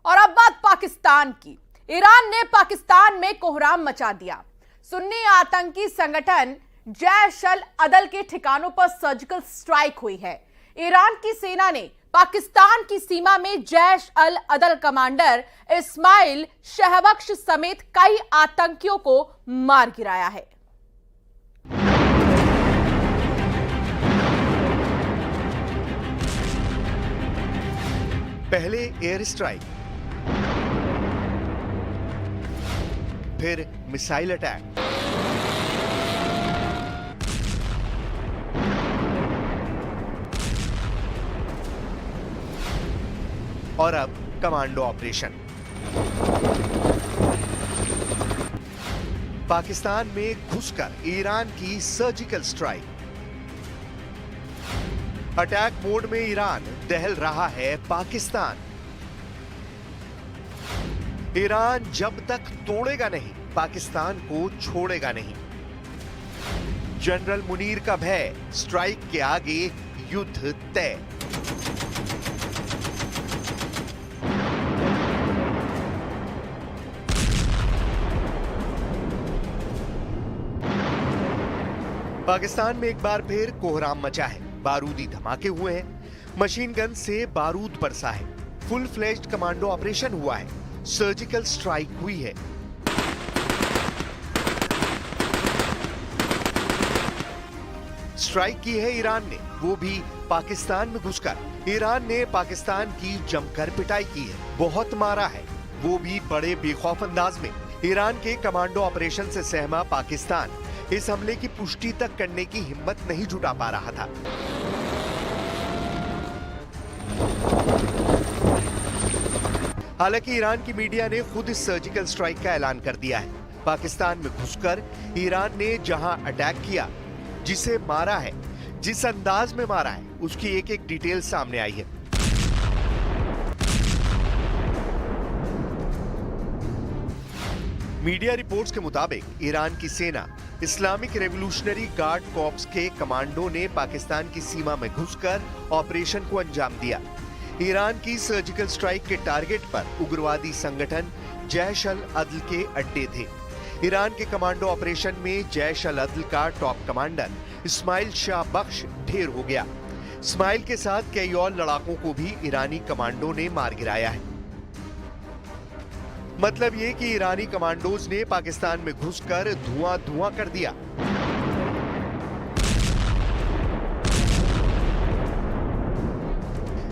और अब बात पाकिस्तान की। ईरान ने पाकिस्तान में कोहराम मचा दिया। सुन्नी आतंकी संगठन जैश अल अदल के ठिकानों पर सर्जिकल स्ट्राइक हुई है। ईरान की सेना ने पाकिस्तान की सीमा में जैश अल अदल कमांडर इस्माइल शहबख्श समेत कई आतंकियों को मार गिराया है। पहले एयर स्ट्राइक, फिर मिसाइल अटैक, और अब कमांडो ऑपरेशन। पाकिस्तान में घुसकर ईरान की सर्जिकल स्ट्राइक। अटैक मोड में ईरान, दहल रहा है पाकिस्तान। ईरान जब तक तोड़ेगा नहीं, पाकिस्तान को छोड़ेगा नहीं। जनरल मुनीर का भय, स्ट्राइक के आगे युद्ध तय। पाकिस्तान में एक बार फिर कोहराम मचा है। बारूदी धमाके हुए हैं, मशीन गन से बारूद बरसा है, फुल फ्लेज्ड कमांडो ऑपरेशन हुआ है, सर्जिकल स्ट्राइक हुई है। स्ट्राइक की है ईरान ने, वो भी पाकिस्तान में घुसकर। ईरान ने पाकिस्तान की जमकर पिटाई की है, बहुत मारा है, वो भी बड़े बेखौफ अंदाज में। ईरान के कमांडो ऑपरेशन से सहमा पाकिस्तान इस हमले की पुष्टि तक करने की हिम्मत नहीं जुटा पा रहा था। हालांकि ईरान की मीडिया ने खुद इस सर्जिकल स्ट्राइक का ऐलान कर दिया है। पाकिस्तान में घुसकर ईरान ने जहां अटैक किया, जिसे मारा है, जिस अंदाज में मारा है, उसकी एक एक डिटेल सामने आई है। मीडिया रिपोर्ट्स के मुताबिक ईरान की सेना इस्लामिक रेवोल्यूशनरी गार्ड कॉर्प्स के कमांडो ने पाकिस्तान की सीमा में घुसकर ऑपरेशन को अंजाम दिया। ईरान की सर्जिकल स्ट्राइक के टारगेट पर उग्रवादी संगठन जैश अल अदल के अड्डे थे। ईरान के कमांडो ऑपरेशन में जैश अल अदल का टॉप कमांडर इस्माइल शहबख्श ढेर हो गया। इस्माइल के साथ कई और लड़ाकों को भी ईरानी कमांडो ने मार गिराया है। मतलब ये कि ईरानी कमांडोज ने पाकिस्तान में घुसकर धुआं धुआं कर दिया।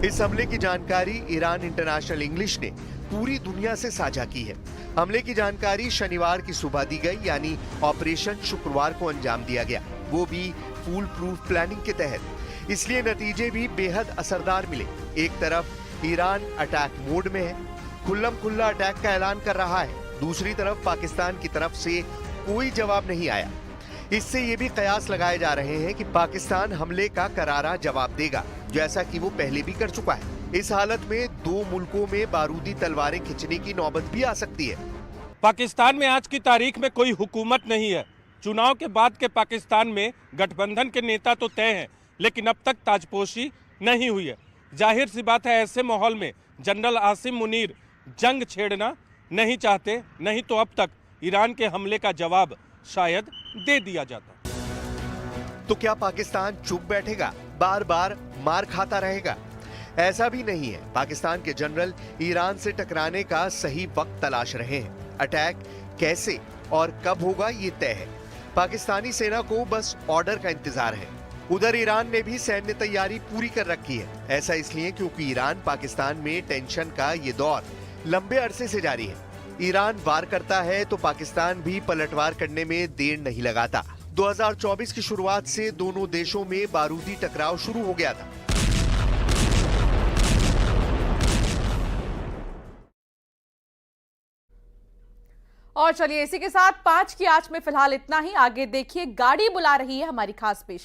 इस हमले की जानकारी ईरान इंटरनेशनल इंग्लिश ने पूरी दुनिया से साझा की है। हमले की जानकारी शनिवार की सुबह दी गई, यानी ऑपरेशन शुक्रवार को अंजाम दिया गया, वो भी फूल प्रूफ प्लानिंग के तहत। इसलिए नतीजे भी बेहद असरदार मिले। एक तरफ ईरान अटैक मोड में है, खुल्लम खुल्ला अटैक का ऐलान कर रहा है, दूसरी तरफ पाकिस्तान की तरफ से कोई जवाब नहीं आया। इससे ये भी कयास लगाए जा रहे हैं कि पाकिस्तान हमले का करारा जवाब देगा, जैसा कि वो पहले भी कर चुका है। इस हालत में दो मुल्कों में बारूदी तलवारें खींचने की नौबत भी आ सकती है। पाकिस्तान में आज की तारीख में कोई हुकूमत नहीं है। चुनाव के बाद के पाकिस्तान में गठबंधन के नेता तो तय हैं, लेकिन अब तक ताजपोशी नहीं हुई है। जाहिर सी बात है, ऐसे माहौल में जनरल आसिम मुनीर जंग छेड़ना नहीं चाहते, नहीं तो अब तक ईरान के हमले का जवाब शायद दे दिया जाता। तो क्या पाकिस्तान चुप बैठेगा, बार बार मार खाता रहेगा? ऐसा भी नहीं है। पाकिस्तान के जनरल ईरान से टकराने का सही वक्त तलाश रहे हैं। अटैक कैसे और कब होगा, ये तय है। पाकिस्तानी सेना को बस ऑर्डर का इंतजार है। उधर ईरान ने भी सैन्य तैयारी पूरी कर रखी है। ऐसा इसलिए क्योंकि ईरान पाकिस्तान में टेंशन का ये दौर लंबे अरसे से जारी है। ईरान वार करता है तो पाकिस्तान भी पलटवार करने में देर नहीं लगाता। 2024 की शुरुआत से दोनों देशों में बारूदी टकराव शुरू हो गया था। और चलिए, इसी के साथ 5 की आंच में फिलहाल इतना ही। आगे देखिए, गाड़ी बुला रही है हमारी खास पेश।